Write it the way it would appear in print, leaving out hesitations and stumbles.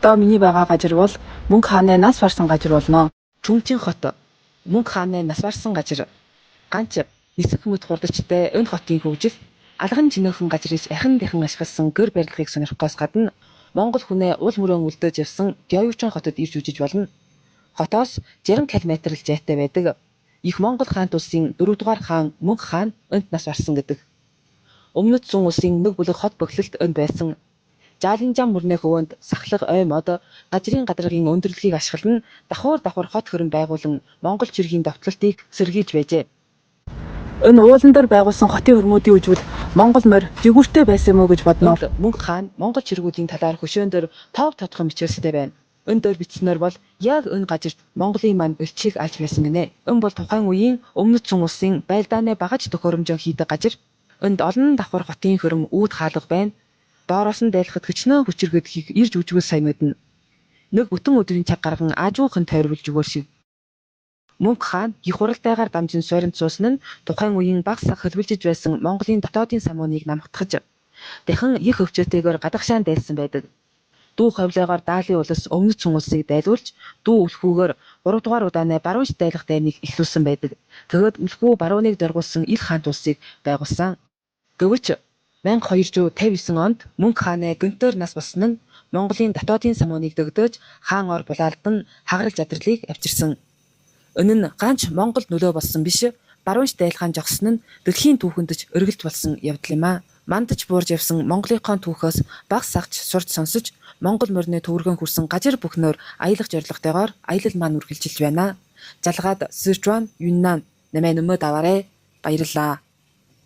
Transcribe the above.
Одоо миний байгаа газар бол Мөнх хааны нас барсан газар болно. Чүнжин хот Мөнх хааны нас барсан газар. Ганц нисэх мэд хурдчтай өн хотын хөгжил алган жинөөхөн газрыг ахин дахин ашигласан гэр барилгыг сонирхохоос гадна Монгол хүнээ уул мөрөө үлдээж явсан Дяовчин хотод ирж үжиж болно. Хотоос 60 км л зайтай байдаг. Их Монгол хаант улсын 4 дугаар хаан Мөнх хаан өнд нас барсан гэдэг. Өмнөд зүүн улсын нэг бүлэг хот бөглөлт өнд байсан. Жаалинжан мөрний хөвөнд сахлаг ой мод газрын гадаргын өндөрлөгийг ашиглан давхар хот хөрөн байгуулан Монгол чиргийн давталтыг сэргийлж байжээ. Энэ уулан дээр байгуулсан хотын хөрмүүдийн үжил Монгол морь жигүүртэй байсан мó гэж бодно. Мөнх хаан Монгол чиргүүдийн талаар хөшөөн дээр тов тодхон бичээстэй байна. Өн дээр бичснээр бол яг энэ газарт Монголын мань ölчийг алж байсан гинэ. Өн бол тухайн үеийн өмнөд зүүн улсын байлдааны багаж төхөөрөмжөө хийдэг газар. Өнд олон давхар хотын хөрөм үүд хаалга байна. Доороос нь дайлахад хөчнөө хүчиргэдгийг ирж үжгэл сайн мэднэ. Нэг бүтэн өдрийн цаг гарган аажуухан тойрволж өгөр шиг. Мөнх хаан их хуралдаагаар дамжин суурьнд суусан нь тухайн үеийн баг саг хөлбөлжиж байсан Монголын дотоодын самууныг намгатгаж дахин их өвчөөтэйгээр гадагшаан дайлсан байдаг. Дүү ховлоогоор даалын улс өмнөд зүүн улсыг дайлуулж дүү үлхүүгээр 3 дугаар удаанаа баруунш дайлах дайныг эхлүүлсэн байдаг. Тэгэд үлхүү барууныг дөргуулсан ил хаант улсыг байгуулсан. Гэвч 1259 онд Мөнх хааны гүнтээр нас болсон нь Монголын дотоодын самууныг дөгдөөж хаан ор булаалдан хагарал задралыг авчирсан. Энэ нь ганц Монголд нөлөө болсон биш, баруунш дайлгаан жогсон нь дэлхийн түүхэндж өргөлж болсон явдал юм а. Мандаж буурж явсан Монголынхон түүхээс баг сагч сурч сонсож Монгол морины төвөргөн хүрсэн газар бүхнөөр аялах зорилготойгоор аялал маань үргэлжилж байна. Жалгаад Сычуан, Юннан нэмээд даваарэ. Баярлалаа.